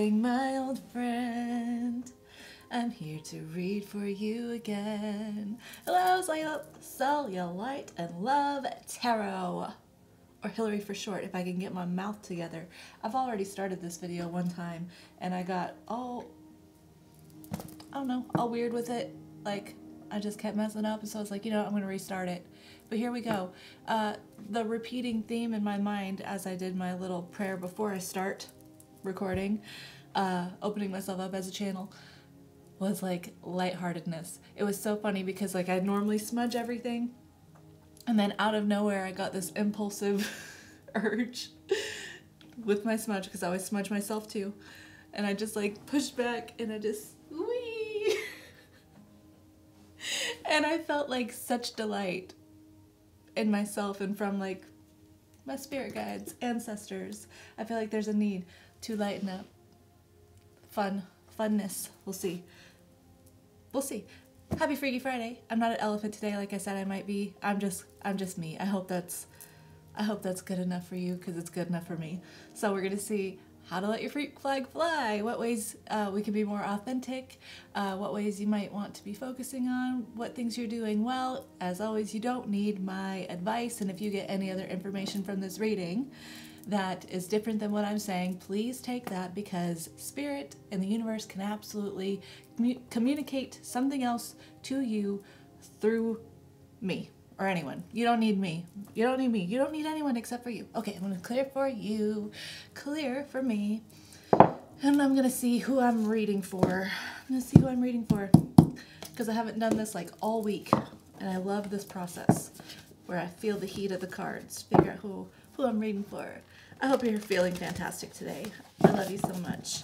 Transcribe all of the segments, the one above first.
darling, my old friend. I'm here to read for you again. Hello, Cellulite and Love Tarot. Or Hillary for short, if I can get my mouth together. I've already started this video one time, and I got all weird with it. Like, I just kept messing up, and so I was like, you know what, I'm going to restart it. But here we go. The repeating theme in my mind as I did my little prayer before I start recording, opening myself up as a channel, was like lightheartedness. It was so funny because like I normally smudge everything, and then out of nowhere I got this impulsive urge with my smudge, because I always smudge myself too, and I just like pushed back and I just wee and I felt like such delight in myself and from like my spirit guides, ancestors. I feel like there's a need to lighten up. Funness. We'll see. Happy Freaky Friday. I'm not an elephant today like I said I might be. I'm just me. I hope that's good enough for you, because it's good enough for me. So we're gonna see how to let your freak flag fly, what ways we can be more authentic, what ways you might want to be focusing on, what things you're doing well. As always, you don't need my advice, and if you get any other information from this reading that is different than what I'm saying, please take that, because Spirit and the universe can absolutely communicate something else to you through me or anyone. You don't need me. You don't need me. You don't need anyone except for you. Okay, I'm going to clear for you. Clear for me. And I'm going to see who I'm reading for. Because I haven't done this like all week. And I love this process where I feel the heat of the cards. Figure out who I'm reading for. I hope you're feeling fantastic today. I love you so much.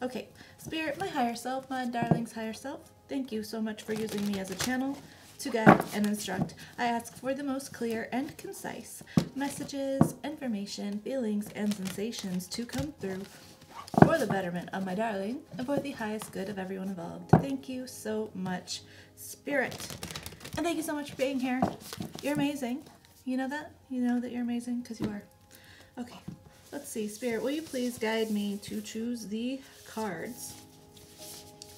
Okay, Spirit, my higher self, my darling's higher self, thank you so much for using me as a channel to guide and instruct. I ask for the most clear and concise messages, information, feelings, and sensations to come through for the betterment of my darling and for the highest good of everyone involved. Thank you so much, Spirit. And thank you so much for being here. You're amazing. You know that? You know that you're amazing? Because you are. Okay, let's see. Spirit, will you please guide me to choose the cards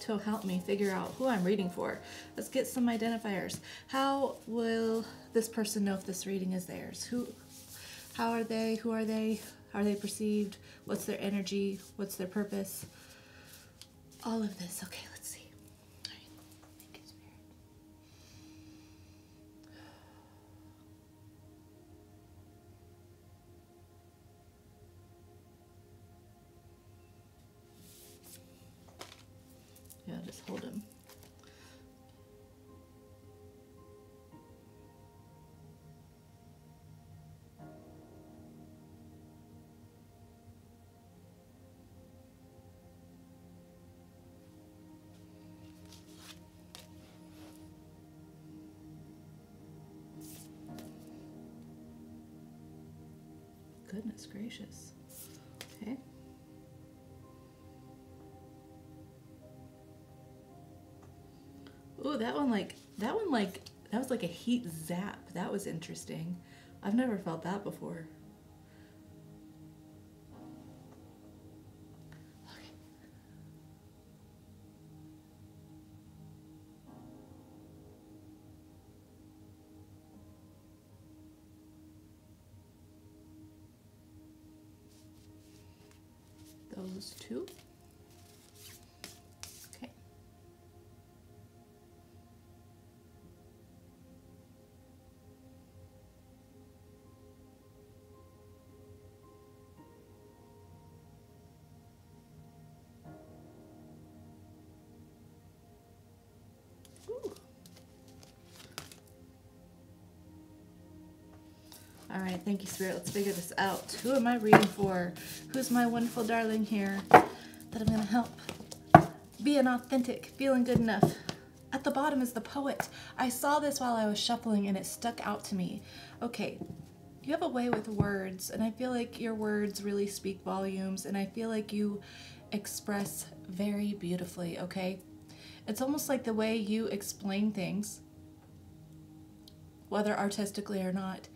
to help me figure out who I'm reading for? Let's get some identifiers. How will this person know if this reading is theirs? How are they? Who are they? How are they perceived? What's their energy? What's their purpose? All of this. Okay, let's see. All right. Thank you, Spirit. Yeah, just hold him. Goodness gracious. Okay. Ooh, that was like a heat zap. That was interesting. I've never felt that before. Okay. Those two. Okay. All right, thank you, Spirit. Let's figure this out. Who am I reading for? Who's my wonderful darling here that I'm going to help? Being authentic, feeling good enough. At the bottom is the poet. I saw this while I was shuffling and it stuck out to me. Okay, you have a way with words, and I feel like your words really speak volumes, and I feel like you express very beautifully, okay? It's almost like the way you explain things, whether artistically or not,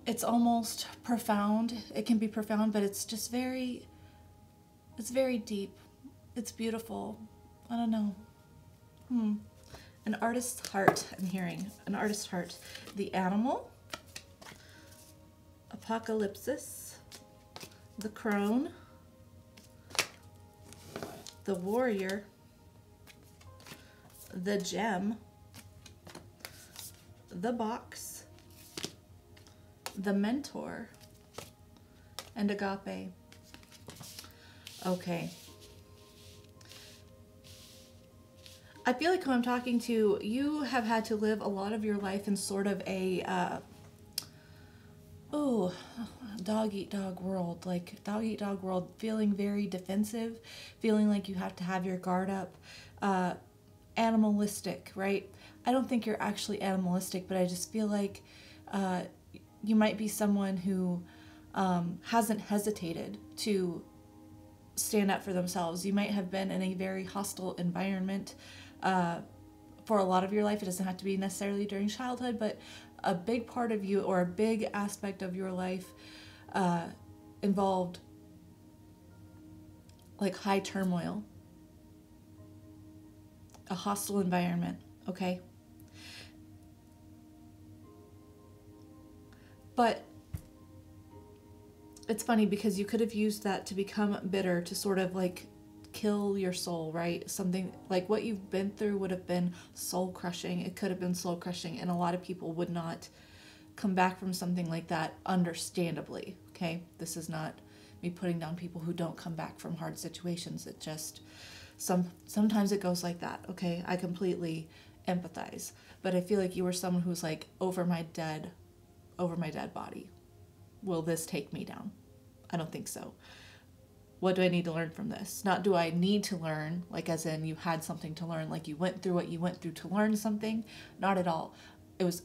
it's almost profound. It can be profound, but it's just very It's very deep. It's beautiful. I don't know. An artist's heart, I'm hearing. An artist's heart. The animal. Apocalypsis. The crone. The warrior. The gem. The box. The mentor. And agape. Okay. I feel like who I'm talking to, you have had to live a lot of your life in sort of a, dog eat dog world, like dog eat dog world, feeling very defensive, feeling like you have to have your guard up, animalistic, right? I don't think you're actually animalistic, but I just feel like you might be someone who hasn't hesitated to stand up for themselves. You might have been in a very hostile environment for a lot of your life. It doesn't have to be necessarily during childhood, but a big part of you or a big aspect of your life involved like high turmoil, a hostile environment, okay? But it's funny because you could have used that to become bitter, to sort of like kill your soul, right? Something like what you've been through would have been soul crushing. It could have been soul crushing, and a lot of people would not come back from something like that, understandably, okay? This is not me putting down people who don't come back from hard situations. It just, sometimes it goes like that, okay? I completely empathize, but I feel like you were someone who's like, over my dead body, will this take me down? I don't think so. What do I need to learn from this? Not do I need to learn, like as in you had something to learn, like you went through what you went through to learn something. Not at all. It was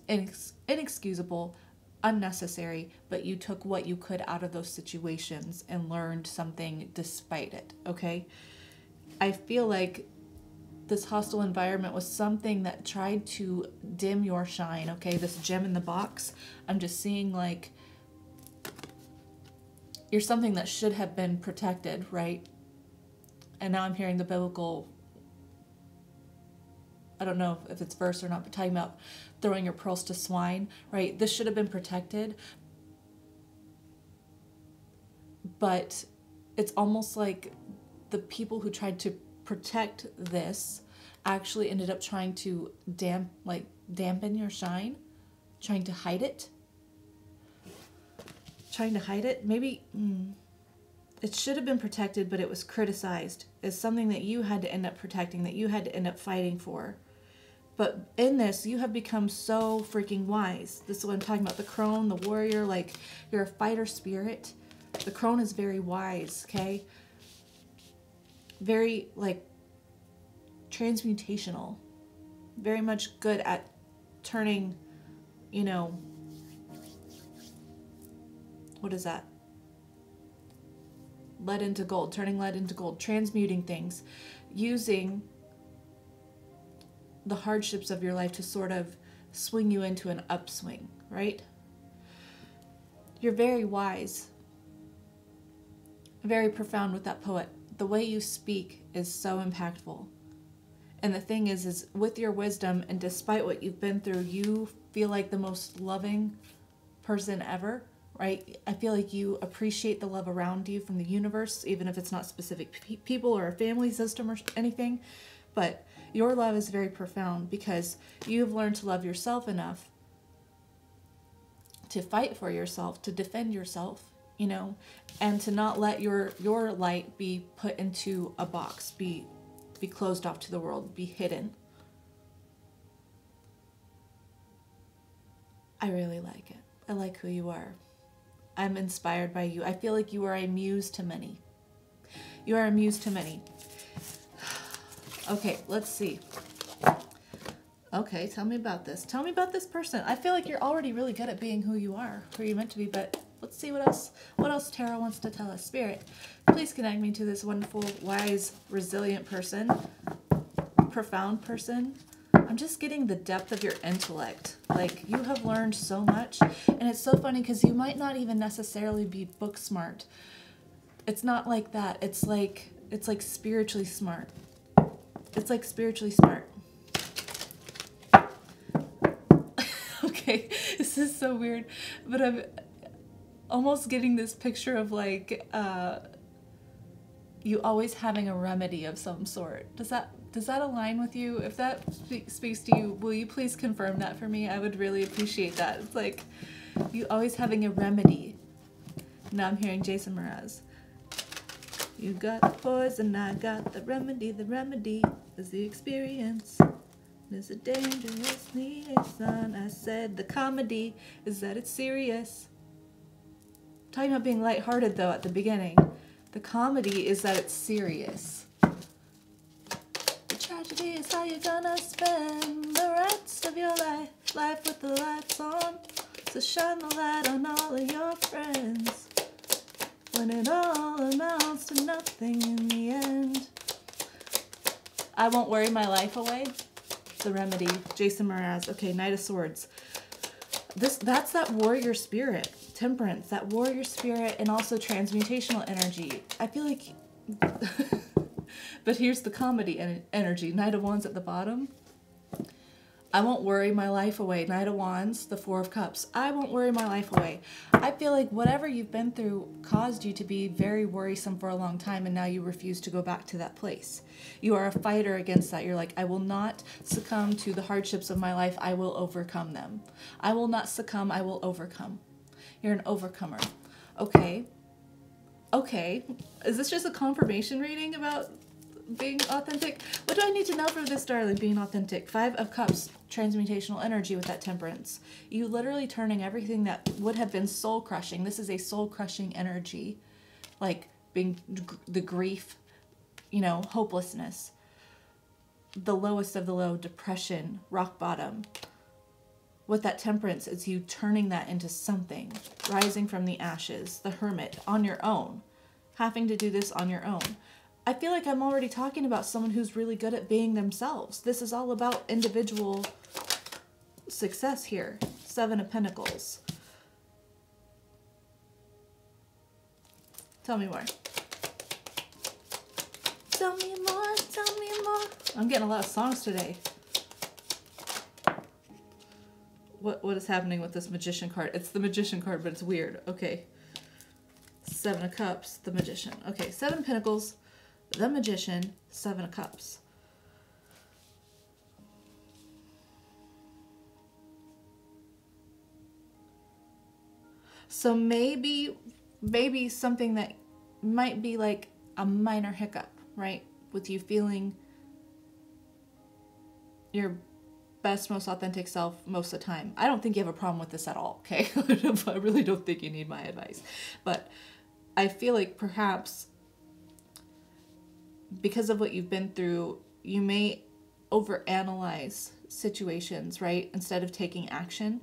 inexcusable, unnecessary, but you took what you could out of those situations and learned something despite it, okay? I feel like this hostile environment was something that tried to dim your shine, okay? This gem in the box, I'm just seeing like you're something that should have been protected, right? And now I'm hearing the biblical, I don't know if it's verse or not, but talking about throwing your pearls to swine, right? This should have been protected. But it's almost like the people who tried to protect this actually ended up trying to dampen your shine, trying to hide it. Maybe it should have been protected, but it was criticized as something that you had to end up protecting, that you had to end up fighting for. But in this, you have become so freaking wise. This is what I'm talking about. The crone, the warrior, like you're a fighter spirit. The crone is very wise, okay? Very like transmutational. Very much good at turning, what is that? Lead into gold, turning lead into gold, transmuting things, using the hardships of your life to sort of swing you into an upswing, right? You're very wise, very profound with that poet. The way you speak is so impactful. And the thing is with your wisdom and despite what you've been through, you feel like the most loving person ever. Right? I feel like you appreciate the love around you from the universe, even if it's not specific people or a family system or anything. But your love is very profound because you've learned to love yourself enough to fight for yourself, to defend yourself, and to not let your light be put into a box, be closed off to the world, be hidden. I really like it. I like who you are. I'm inspired by you. I feel like you are a muse to many. You are a muse to many. Okay, let's see. Okay, tell me about this. Tell me about this person. I feel like you're already really good at being who you are, who you're meant to be, but let's see what else Tarot wants to tell us. Spirit, please connect me to this wonderful, wise, resilient person, profound person. I'm just getting the depth of your intellect. Like, you have learned so much. And it's so funny because you might not even necessarily be book smart. It's not like that. It's like spiritually smart. It's like spiritually smart. Okay, this is so weird, but I'm almost getting this picture of like you always having a remedy of some sort. Does that align with you? If that speaks to you, will you please confirm that for me? I would really appreciate that. It's like you always having a remedy. Now I'm hearing Jason Mraz. You got the poison, I got the remedy. The remedy is the experience. It's a dangerous liaison. I said the comedy is that it's serious. Talking about being lighthearted though at the beginning. The comedy is that it's serious. The tragedy is how you're gonna spend the rest of your life. Life with the lights on. So shine the light on all of your friends. When it all amounts to nothing in the end. I won't worry my life away. The remedy. Jason Mraz. Okay, Knight of Swords. That's that warrior spirit. Temperance. That warrior spirit and also transmutational energy. I feel like... But here's the comedy energy. Knight of Wands at the bottom. I won't worry my life away. Knight of Wands, the Four of Cups. I won't worry my life away. I feel like whatever you've been through caused you to be very worrisome for a long time, and now you refuse to go back to that place. You are a fighter against that. You're like, I will not succumb to the hardships of my life. I will overcome them. I will not succumb. I will overcome. You're an overcomer. Okay. Okay. Is this just a confirmation reading about being authentic? What do I need to know for this, darling? Being authentic. Five of Cups, transmutational energy with that Temperance. You literally turning everything that would have been soul crushing. This is a soul crushing energy, like being the grief, you know, hopelessness, the lowest of the low, depression, rock bottom. With that Temperance, it's you turning that into something, rising from the ashes, the Hermit, on your own, having to do this on your own. I feel like I'm already talking about someone who's really good at being themselves. This is all about individual success here. Seven of Pentacles. Tell me more. Tell me more, tell me more. I'm getting a lot of songs today. What is happening with this Magician card? It's the Magician card, but it's weird. Okay. Seven of Cups, the Magician. Okay, Seven of Pentacles, the Magician, Seven of Cups. So maybe something that might be like a minor hiccup, right? With you feeling your best, most authentic self most of the time. I don't think you have a problem with this at all, okay? I really don't think you need my advice. But I feel like perhaps because of what you've been through, you may overanalyze situations, right? Instead of taking action.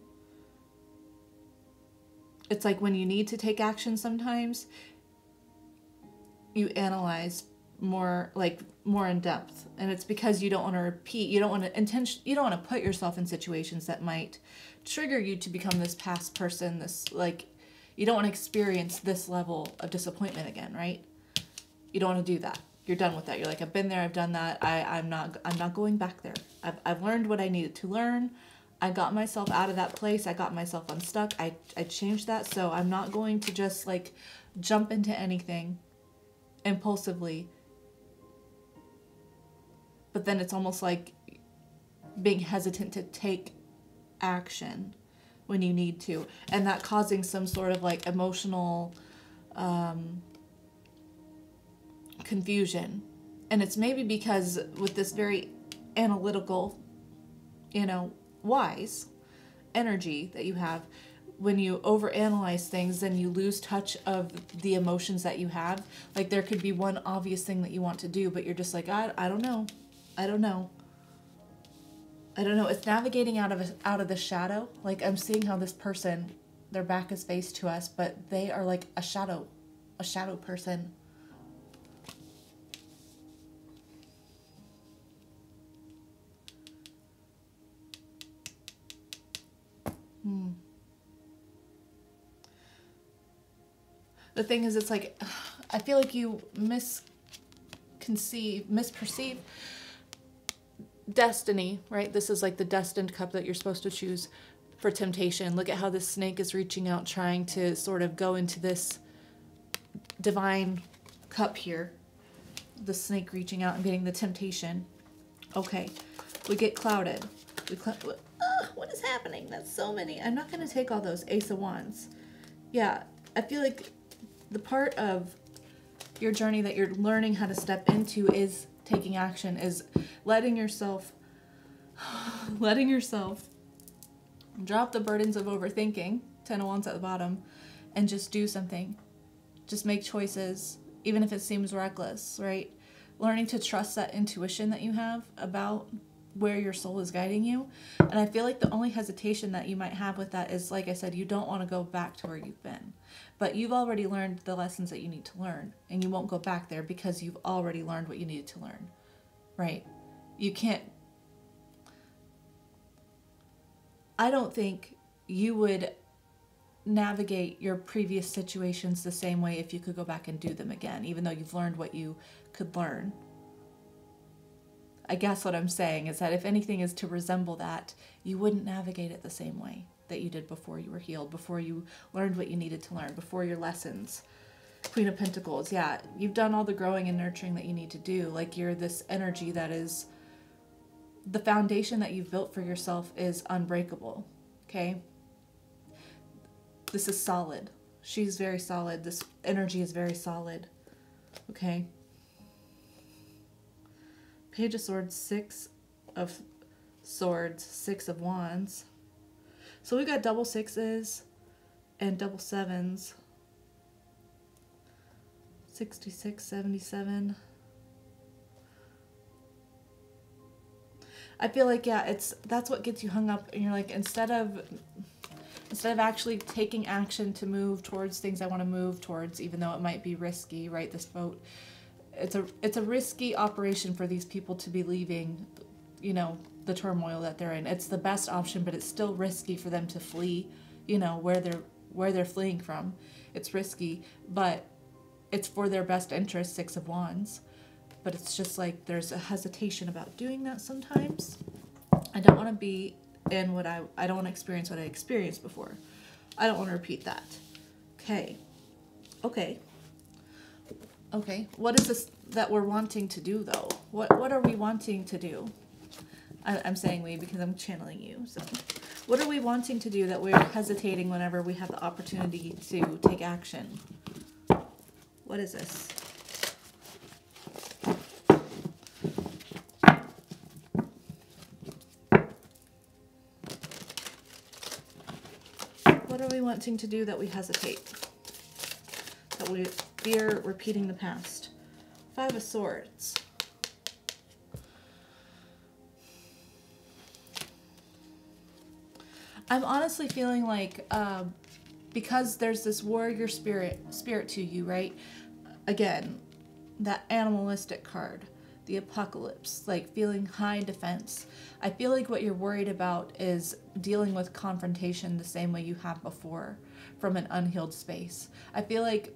It's like when you need to take action sometimes, you analyze more in depth, and it's because you don't want to repeat, you don't want to put yourself in situations that might trigger you to become this past person, this, like, you don't want to experience this level of disappointment again, right? You don't want to do that. You're done with that. You're like, I've been there, I've done that. I'm not going back there. I've learned what I needed to learn. I got myself out of that place. I got myself unstuck. I changed that. So I'm not going to just like jump into anything impulsively. But then it's almost like being hesitant to take action when you need to. And that causing some sort of like emotional confusion. And it's maybe because with this very analytical, you know, wise energy that you have, when you overanalyze things, then you lose touch of the emotions that you have. Like there could be one obvious thing that you want to do, but you're just like, I don't know. I don't know. It's navigating out of the shadow. Like I'm seeing how this person, their back is faced to us, but they are like a shadow person. The thing is, it's like, I feel like you misperceive destiny, right? This is like the destined cup that you're supposed to choose for temptation. Look at how this snake is reaching out, trying to sort of go into this divine cup here. The snake reaching out and getting the temptation. Okay, we get clouded. What is happening? That's so many. I'm not going to take all those. Ace of Wands. Yeah, I feel like the part of your journey that you're learning how to step into is taking action, is letting yourself drop the burdens of overthinking, 10 of Wands at the bottom, and just do something. Just make choices, even if it seems reckless, right? Learning to trust that intuition that you have about where your soul is guiding you. And I feel like the only hesitation that you might have with that is, like I said, you don't want to go back to where you've been. But you've already learned the lessons that you need to learn, and you won't go back there because you've already learned what you needed to learn, right? You can't... I don't think you would navigate your previous situations the same way if you could go back and do them again, even though you've learned what you could learn. I guess what I'm saying is that if anything is to resemble that, you wouldn't navigate it the same way that you did before you were healed, before you learned what you needed to learn, before your lessons. Queen of Pentacles, yeah, you've done all the growing and nurturing that you need to do. Like, you're this energy that is... the foundation that you've built for yourself is unbreakable, okay? This is solid. She's very solid. This energy is very solid, okay? Page of Swords, 6 of Swords, 6 of Wands. So we've got double sixes and double sevens. 66, 77. I feel like, yeah, that's what gets you hung up, and you're like, instead of actually taking action to move towards things I want to move towards, even though it might be risky, right? This boat, it's a risky operation for these people to be leaving, you know, the turmoil that they're in. It's the best option, but it's still risky for them to flee, you know, where they're fleeing from. It's risky, but it's for their best interest, 6 of Wands. But it's just like there's a hesitation about doing that sometimes. I don't want to be in what I don't want to experience what I experienced before. I don't want to repeat that. Okay. Okay. Okay. What is this that we're wanting to do, though? What are we wanting to do? I'm saying we because I'm channeling you. So, what are we wanting to do that we're hesitating whenever we have the opportunity to take action? What is this? What are we wanting to do that we hesitate? That we fear repeating the past? 5 of Swords. I'm honestly feeling like, because there's this warrior spirit to you, right? Again, that animalistic card, the apocalypse, like feeling high defense. I feel like what you're worried about is dealing with confrontation the same way you have before, from an unhealed space. I feel like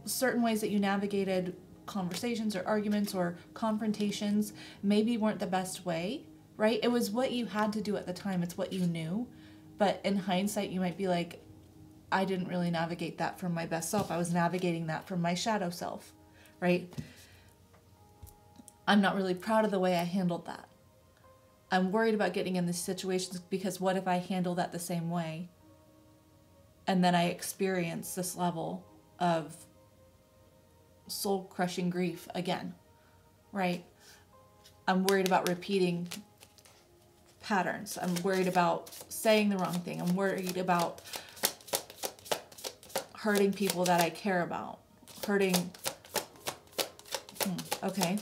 certain ways that you navigated conversations or arguments or confrontations maybe weren't the best way, right? It was what you had to do at the time. It's what you knew. But in hindsight, you might be like, I didn't really navigate that from my best self. I was navigating that from my shadow self, right? I'm not really proud of the way I handled that. I'm worried about getting in these situations because what if I handle that the same way? And then I experience this level of soul-crushing grief again, right? I'm worried about repeating patterns. I'm worried about saying the wrong thing. I'm worried about hurting people that I care about. Okay.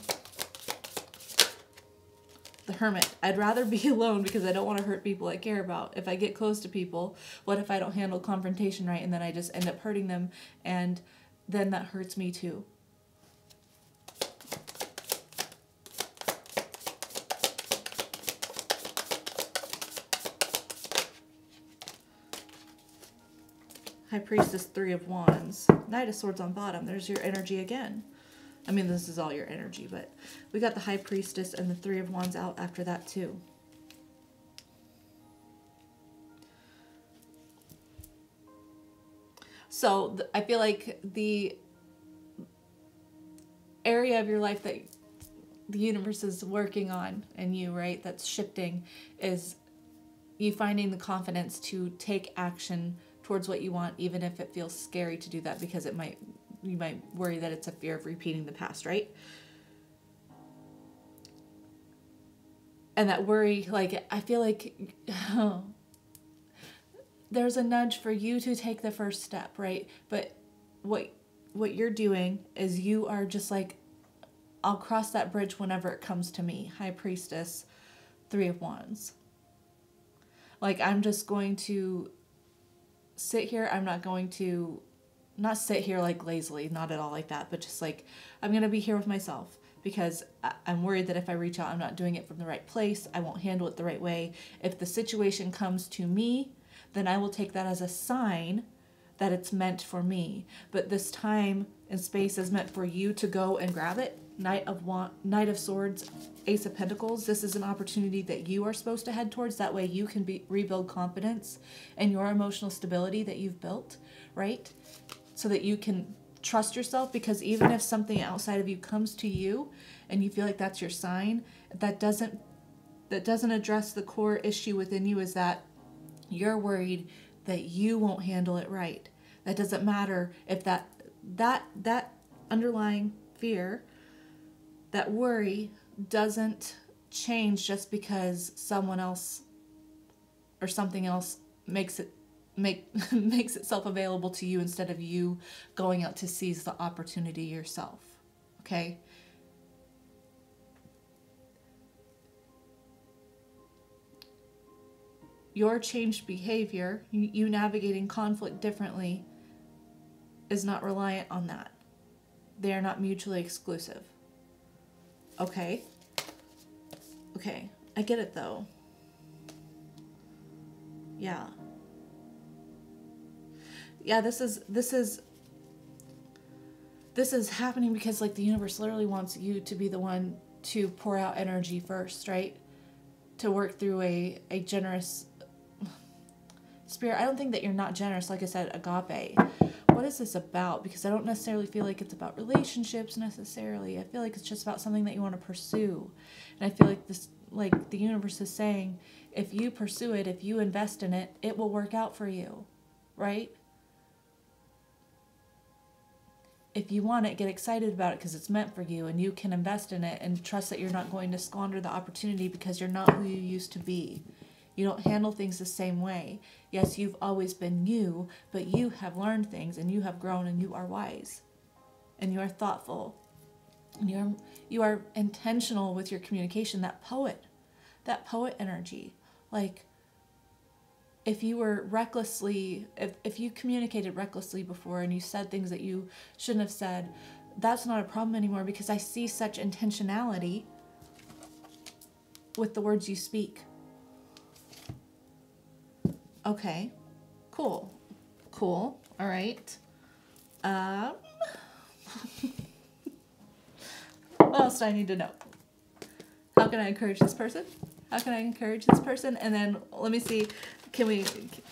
The Hermit. I'd rather be alone because I don't want to hurt people I care about. If I get close to people, what if I don't handle confrontation right and then I just end up hurting them, and then that hurts me too. High Priestess, Three of Wands. Knight of Swords on bottom. There's your energy again. I mean, this is all your energy, but we got the High Priestess and the Three of Wands out after that too. So I feel like the area of your life that the universe is working on and you, right, that's shifting, is you finding the confidence to take action towards what you want, even if it feels scary to do that, because you might worry that it's a fear of repeating the past, right? And that worry, like, I feel like there's a nudge for you to take the first step, right? But what you're doing is you are just like, I'll cross that bridge whenever it comes to me. High Priestess, Three of Wands. Like, I'm just going to sit here. I'm not going to, not sit here like lazily, not at all like that, but just like, I'm going to be here with myself, because I'm worried that if I reach out, I'm not doing it from the right place. I won't handle it the right way. If the situation comes to me, then I will take that as a sign that it's meant for me. But this time and space is meant for you to go and grab it. Knight of Swords, Ace of Pentacles. This is an opportunity that you are supposed to head towards. That way you can rebuild confidence and your emotional stability that you've built, right? So that you can trust yourself, because even if something outside of you comes to you and you feel like that's your sign, that doesn't address the core issue within you, is that you're worried that you won't handle it right. That doesn't matter if that underlying fear, that worry, doesn't change just because someone else or something else makes itself available to you instead of you going out to seize the opportunity yourself. Okay? Your changed behavior, you navigating conflict differently, is not reliant on that. They are not mutually exclusive. Okay? Okay. I get it though. Yeah. Yeah, this is happening because, like, the universe literally wants you to be the one to pour out energy first, right? To work through a generous spirit. I don't think that you're not generous. Like I said, agape. What is this about? Because I don't necessarily feel like it's about relationships necessarily. I feel like it's just about something that you want to pursue. And I feel like this, like the universe is saying, if you pursue it, if you invest in it, it will work out for you, right? If you want it, get excited about it because it's meant for you, and you can invest in it and trust that you're not going to squander the opportunity because you're not who you used to be. You don't handle things the same way. Yes, you've always been you, but you have learned things and you have grown and you are wise and you are thoughtful and you are intentional with your communication. That poet energy. Like, if you were recklessly, if you communicated recklessly before and you said things that you shouldn't have said, that's not a problem anymore, because I see such intentionality with the words you speak. Okay, cool. All right. What else do I need to know? How can I encourage this person? And then let me see, can we,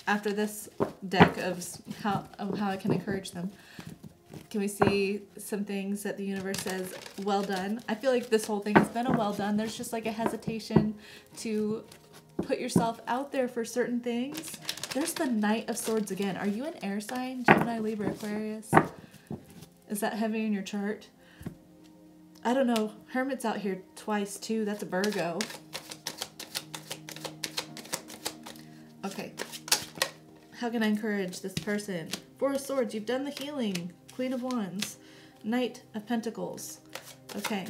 after this deck of how I can encourage them, can we see some things that the universe says, well done? I feel like this whole thing has been a well done. There's just like a hesitation to put yourself out there for certain things. There's the Knight of Swords again. Are you an air sign? Gemini, Libra, Aquarius? Is that heavy in your chart? I don't know. Hermit's out here twice too. That's a Virgo. Okay. How can I encourage this person? Four of Swords. You've done the healing. Queen of Wands. Knight of Pentacles. Okay.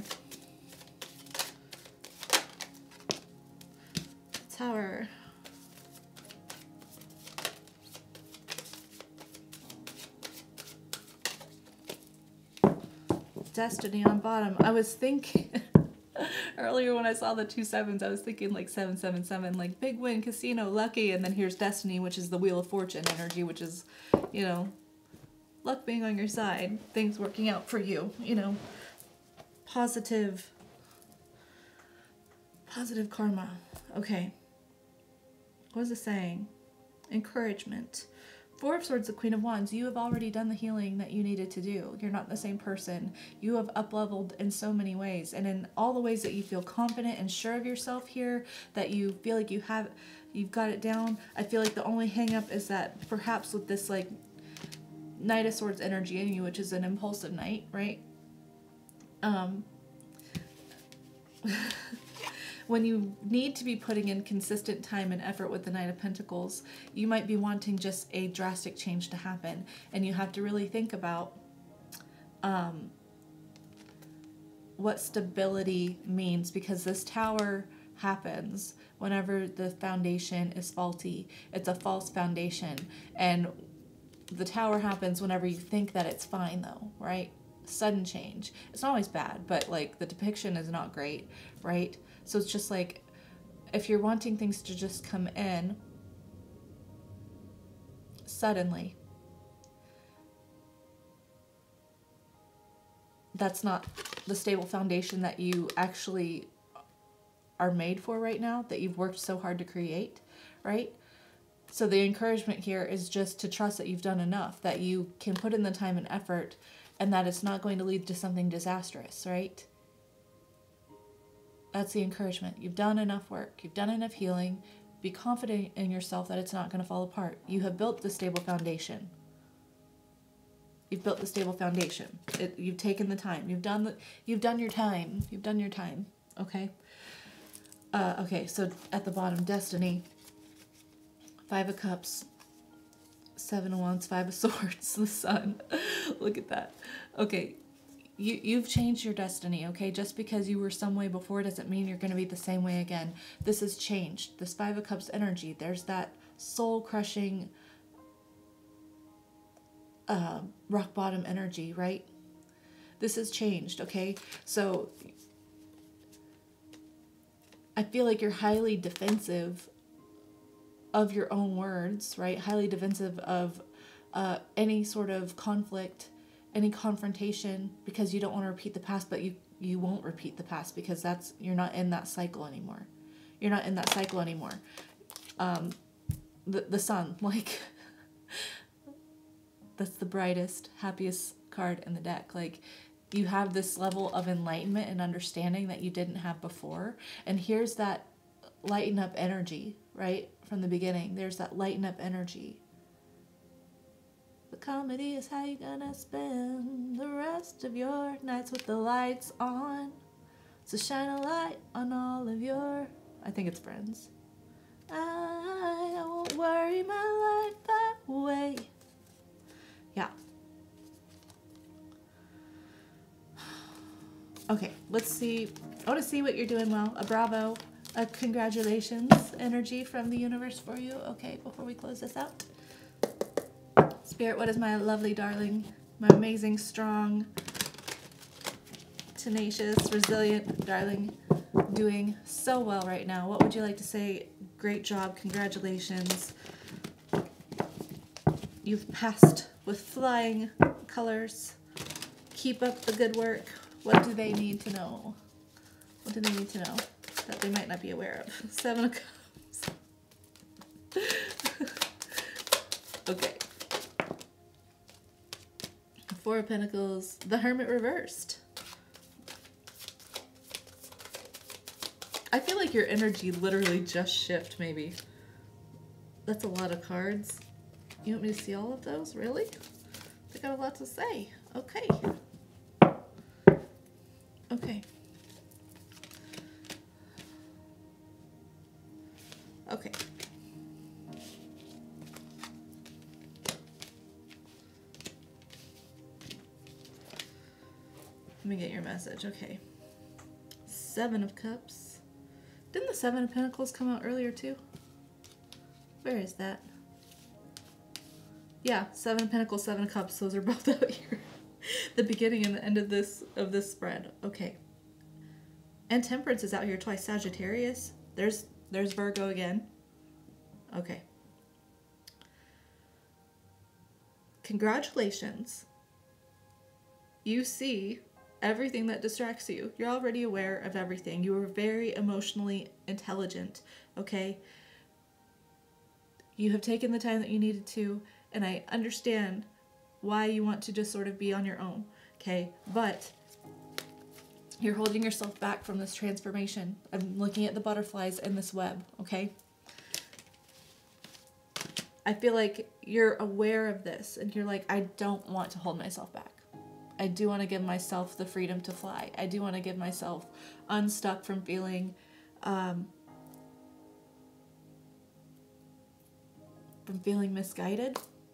Tower. Destiny on bottom. I was thinking Earlier when I saw the 2 sevens, I was thinking like 777, like big win, casino, lucky, and then here's destiny, which is the Wheel of Fortune energy, which is, you know, luck being on your side, things working out for you, you know, positive karma. Okay. What was it saying? Encouragement. 4 of Swords, the Queen of Wands. You have already done the healing that you needed to do. You're not the same person. You have up-leveled in so many ways. And in all the ways that you feel confident and sure of yourself here, that you feel like you've got it down. I feel like the only hang-up is that perhaps with this like Knight of Swords energy in you, which is an impulsive knight, right? When you need to be putting in consistent time and effort with the Knight of Pentacles, you might be wanting just a drastic change to happen. And you have to really think about what stability means, because this Tower happens whenever the foundation is faulty. It's a false foundation. And the Tower happens whenever you think that it's fine though, right? Sudden change. It's not always bad, but like the depiction is not great, right? So it's just like, if you're wanting things to just come in suddenly, that's not the stable foundation that you actually are made for right now, that you've worked so hard to create, right? So the encouragement here is just to trust that you've done enough, that you can put in the time and effort, and that it's not going to lead to something disastrous, right? That's the encouragement. You've done enough work. You've done enough healing. Be confident in yourself that it's not going to fall apart. You have built the stable foundation. You've built the stable foundation. You've taken the time. You've done your time. You've done your time. Okay? Okay, so at the bottom, Destiny. 5 of Cups. 7 of Wands, 5 of Swords, the Sun. Look at that. Okay. You've changed your destiny, okay? Just because you were some way before doesn't mean you're going to be the same way again. This has changed. This 5 of Cups energy, there's that soul-crushing rock bottom energy, right? This has changed, okay? So I feel like you're highly defensive of your own words, right? Highly defensive of any sort of conflict, any confrontation, because you don't want to repeat the past, but you won't repeat the past because you're not in that cycle anymore. You're not in that cycle anymore. The Sun, like, that's the brightest, happiest card in the deck. Like, you have this level of enlightenment and understanding that you didn't have before. And here's that lighten up energy, right? From the beginning, there's that lighten up energy. The comedy is how you're gonna spend the rest of your nights with the lights on. So shine a light on all of your, I think it's friends. I won't worry my life that way. Yeah. Okay, let's see. I want to see what you're doing well. A bravo, a congratulations energy from the universe for you. Okay, before we close this out. Spirit, what is my lovely darling, my amazing, strong, tenacious, resilient darling doing so well right now? What would you like to say? Great job, congratulations. You've passed with flying colors. Keep up the good work. What do they need to know? What do they need to know that they might not be aware of? 7 of Cups. Okay. 4 of Pentacles. The Hermit reversed. I feel like your energy literally just shift, maybe. That's a lot of cards. You want me to see all of those? Really? They got a lot to say. Okay. Okay. Okay. Let me get your message. Okay. 7 of Cups. Didn't the 7 of Pentacles come out earlier too? Where is that? Yeah, 7 of Pentacles, 7 of Cups. Those are both out here. The beginning and the end of this spread. Okay. And Temperance is out here twice. Sagittarius. There's Virgo again. Okay. Congratulations. You see everything that distracts you. You're already aware of everything. You are very emotionally intelligent, okay? You have taken the time that you needed to, and I understand why you want to just sort of be on your own, okay? But you're holding yourself back from this transformation. I'm looking at the butterflies in this web, okay? I feel like you're aware of this, and you're like, I don't want to hold myself back. I do want to give myself the freedom to fly. I do want to give myself unstuck from feeling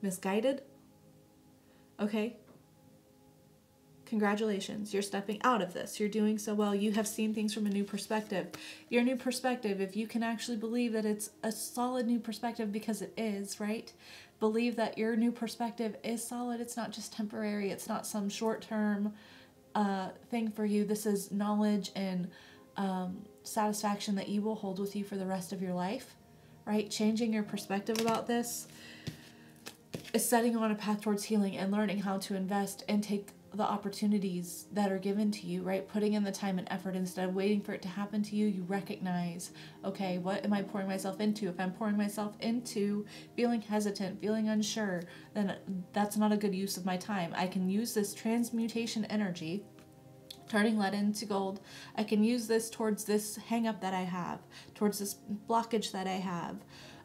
misguided. Okay. Congratulations. You're stepping out of this. You're doing so well. You have seen things from a new perspective. Your new perspective, if you can actually believe that it's a solid new perspective, because it is, right? Believe that your new perspective is solid. It's not just temporary. It's not some short-term thing for you. This is knowledge and satisfaction that you will hold with you for the rest of your life, right? Changing your perspective about this is setting you on a path towards healing and learning how to invest and take the opportunities that are given to you, right? Putting in the time and effort instead of waiting for it to happen to you. You recognize, okay, what am I pouring myself into? If I'm pouring myself into feeling hesitant, feeling unsure, then that's not a good use of my time. I can use this transmutation energy, turning lead into gold. I can use this towards this hang up that I have, towards this blockage that I have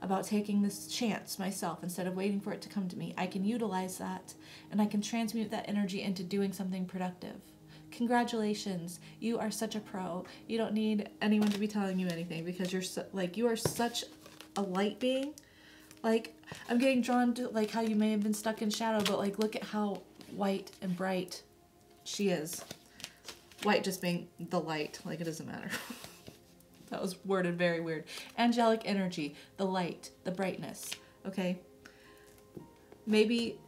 about taking this chance myself instead of waiting for it to come to me. I can utilize that, and I can transmute that energy into doing something productive. Congratulations. You are such a pro. You don't need anyone to be telling you anything, because you're you are such a light being. Like, I'm getting drawn to like how you may have been stuck in shadow, but like look at how white and bright she is. White just being the light, like it doesn't matter. That was worded very weird. Angelic energy, the light, the brightness, okay? Maybe,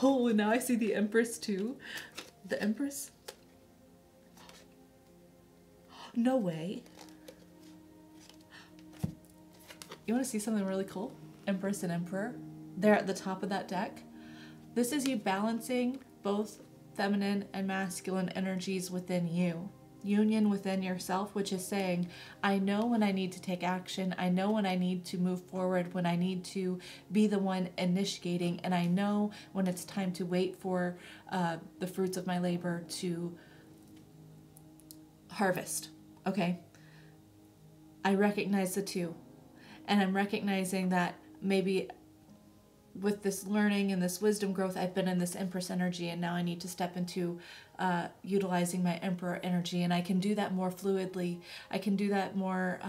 oh, now I see the Empress too. The Empress? No way. You want to see something really cool? Empress and Emperor. They're at the top of that deck. This is you balancing both feminine and masculine energies within you. Union within yourself, which is saying, I know when I need to take action. I know when I need to move forward, when I need to be the one initiating, and I know when it's time to wait for the fruits of my labor to harvest. Okay? I recognize the two. And I'm recognizing that maybe with this learning and this wisdom growth, I've been in this Empress energy, and now I need to step into utilizing my Emperor energy, and I can do that more fluidly. I can do that more,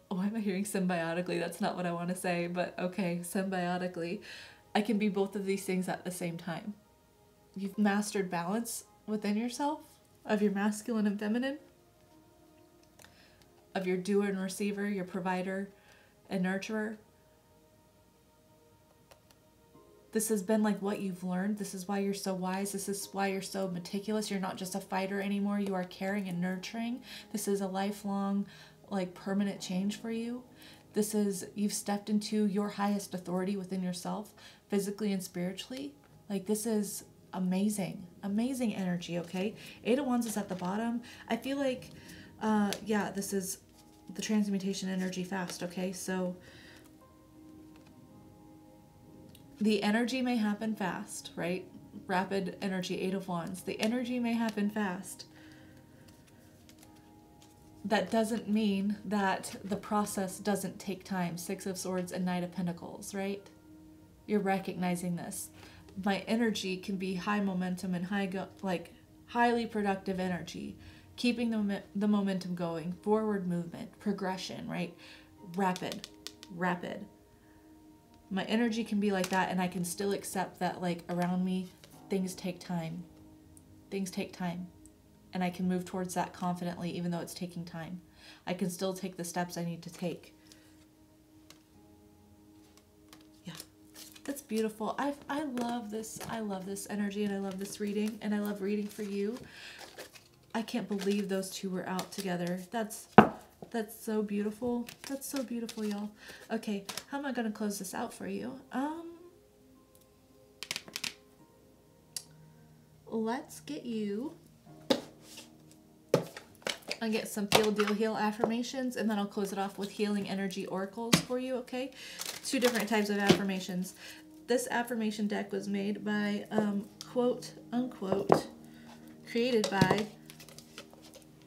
why am I hearing symbiotically? That's not what I want to say, but okay, symbiotically. I can be both of these things at the same time. You've mastered balance within yourself, of your masculine and feminine, of your doer and receiver, your provider and nurturer. This has been like what you've learned. This is why you're so wise. This is why you're so meticulous. You're not just a fighter anymore. You are caring and nurturing. This is a lifelong, like, permanent change for you. This is, you've stepped into your highest authority within yourself, physically and spiritually. Like, this is amazing. Amazing energy, okay? Eight of Wands is at the bottom. I feel like, yeah, this is the transmutation energy fast, okay? So the energy may happen fast, right? Rapid energy, Eight of Wands. The energy may happen fast. That doesn't mean that the process doesn't take time. Six of Swords and Knight of Pentacles, right? You're recognizing this. My energy can be high momentum and highly productive energy, keeping the momentum going, forward movement, progression, right? Rapid. My energy can be like that, and I can still accept that, like, around me, things take time. Things take time. And I can move towards that confidently, even though it's taking time. I can still take the steps I need to take. Yeah. That's beautiful. I love this. I love this energy, and I love this reading, and I love reading for you. I can't believe those two were out together. That's so beautiful. That's so beautiful, y'all. Okay, how am I gonna close this out for you? Let's get you. I'll get some feel, deal, heal affirmations, and then I'll close it off with healing energy oracles for you, okay? 2 different types of affirmations. This affirmation deck was made by, quote, unquote, created by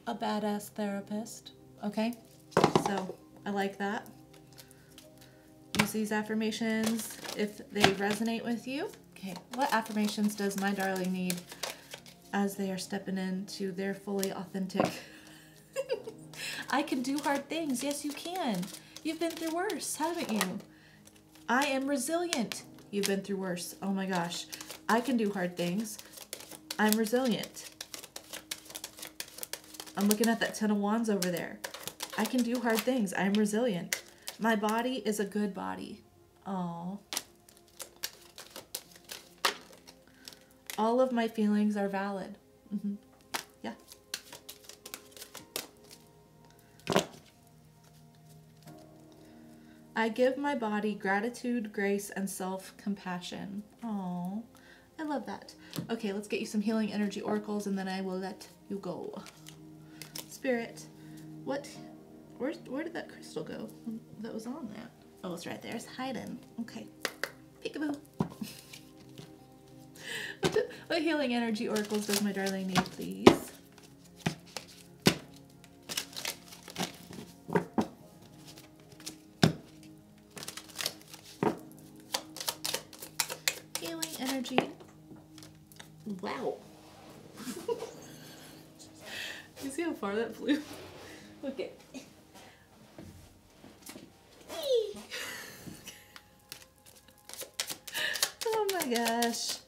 a badass therapist, okay? So, I like that. Use these affirmations if they resonate with you. Okay, what affirmations does my darling need as they are stepping into their fully authentic... I can do hard things. Yes, you can. You've been through worse, haven't you? I am resilient. You've been through worse. Oh my gosh. I can do hard things. I'm resilient. I'm looking at that 10 of Wands over there. I can do hard things. I'm resilient. My body is a good body. Oh. All of my feelings are valid. Yeah. I give my body gratitude, grace, and self-compassion. Oh, I love that. Okay, let's get you some healing energy oracles, and then I will let you go. Spirit, where did that crystal go that was on that? Oh, it's right there. It's hiding. Okay. Peekaboo. What healing energy oracles does my darling need, please? Healing energy. Wow. You see how far that flew? Okay. Oh my gosh.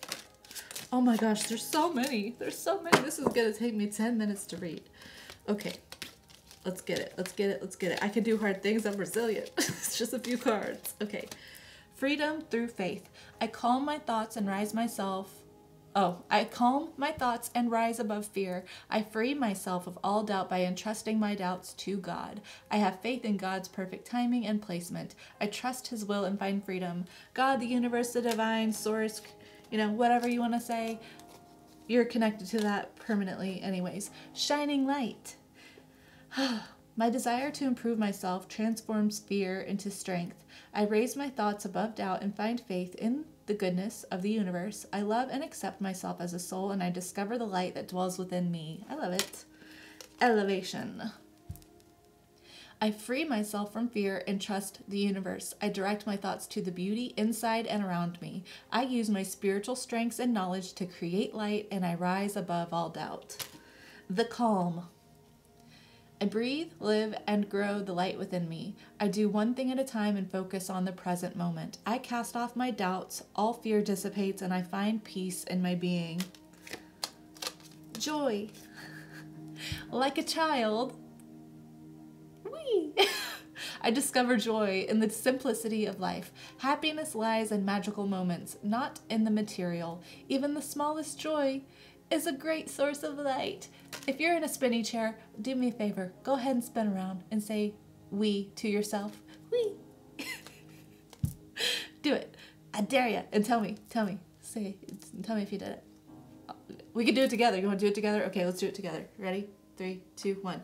Oh my gosh, there's so many. There's so many. This is gonna take me 10 minutes to read. Okay. Let's get it. Let's get it. Let's get it. I can do hard things. I'm resilient. It's just a few cards. Okay. Freedom through faith. I calm my thoughts and rise myself. I calm my thoughts and rise above fear. I free myself of all doubt by entrusting my doubts to God. I have faith in God's perfect timing and placement. I trust His will and find freedom. God, the universe, the divine, source, you know, whatever you want to say, you're connected to that permanently anyways. Shining light. My desire to improve myself transforms fear into strength. I raise my thoughts above doubt and find faith in the goodness of the universe. I love and accept myself as a soul, and I discover the light that dwells within me. I love it. Elevation. I free myself from fear and trust the universe. I direct my thoughts to the beauty inside and around me. I use my spiritual strengths and knowledge to create light, and I rise above all doubt. The calm. I breathe, live, and grow the light within me. I do one thing at a time and focus on the present moment. I cast off my doubts, all fear dissipates, and I find peace in my being. Joy. Like a child, I discover joy in the simplicity of life. Happiness lies in magical moments, not in the material. Even the smallest joy is a great source of light. If you're in a spinny chair, do me a favor. Go ahead and spin around and say "we" to yourself. "We." Do it. I dare you. And tell me. Tell me if you did it. We can do it together. You want to do it together? Okay, let's do it together. Ready? 3, 2, 1.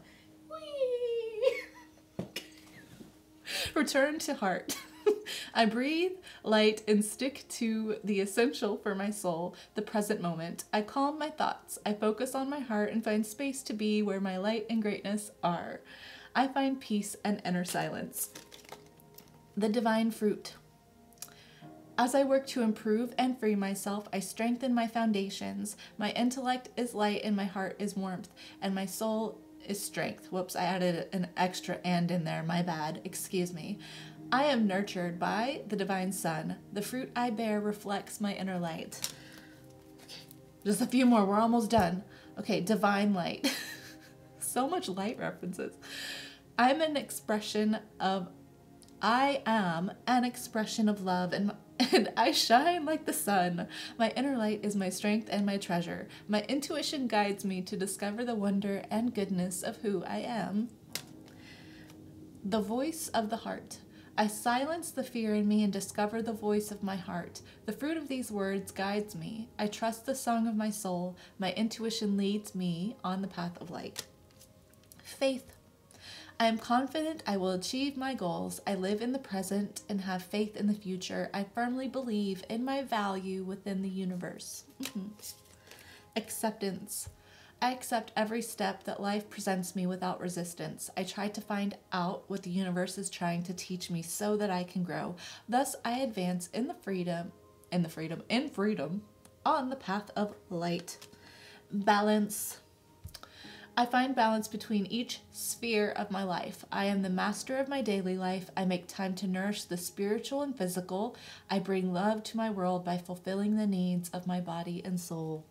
Whee! Return to heart. I breathe, light, and stick to the essential for my soul, the present moment. I calm my thoughts. I focus on my heart and find space to be where my light and greatness are. I find peace and inner silence. The divine fruit. As I work to improve and free myself, I strengthen my foundations. My intellect is light and my heart is warmth, and my soul is strength. Whoops, I added an extra "and" in there. My bad. Excuse me. I am nurtured by the divine sun. The fruit I bear reflects my inner light. Just a few more. We're almost done. Okay, divine light. So much light references. I am an expression of love and I shine like the sun. My inner light is my strength and my treasure. My intuition guides me to discover the wonder and goodness of who I am. The voice of the heart. I silence the fear in me and discover the voice of my heart. The fruit of these words guides me. I trust the song of my soul. My intuition leads me on the path of light. Faith. I am confident I will achieve my goals. I live in the present and have faith in the future. I firmly believe in my value within the universe. Acceptance. I accept every step that life presents me without resistance. I try to find out what the universe is trying to teach me so that I can grow. Thus, I advance in freedom on the path of light. Balance. I find balance between each sphere of my life. I am the master of my daily life. I make time to nourish the spiritual and physical. I bring love to my world by fulfilling the needs of my body and soul.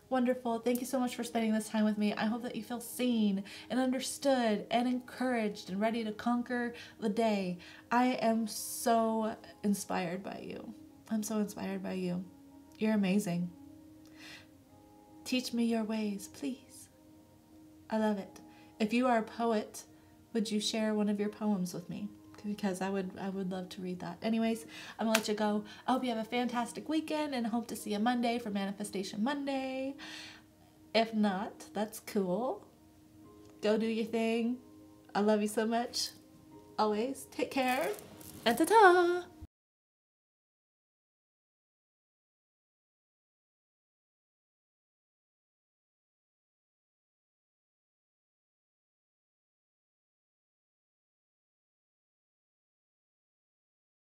Wonderful. Thank you so much for spending this time with me. I hope that you feel seen and understood and encouraged and ready to conquer the day. I am so inspired by you. I'm so inspired by you. You're amazing. Teach me your ways, please. I love it. If you are a poet, would you share one of your poems with me? Because I would love to read that. Anyways, I'm gonna let you go. I hope you have a fantastic weekend and hope to see you Monday for Manifestation Monday. If not, that's cool. Go do your thing. I love you so much. Always take care. And ta-ta!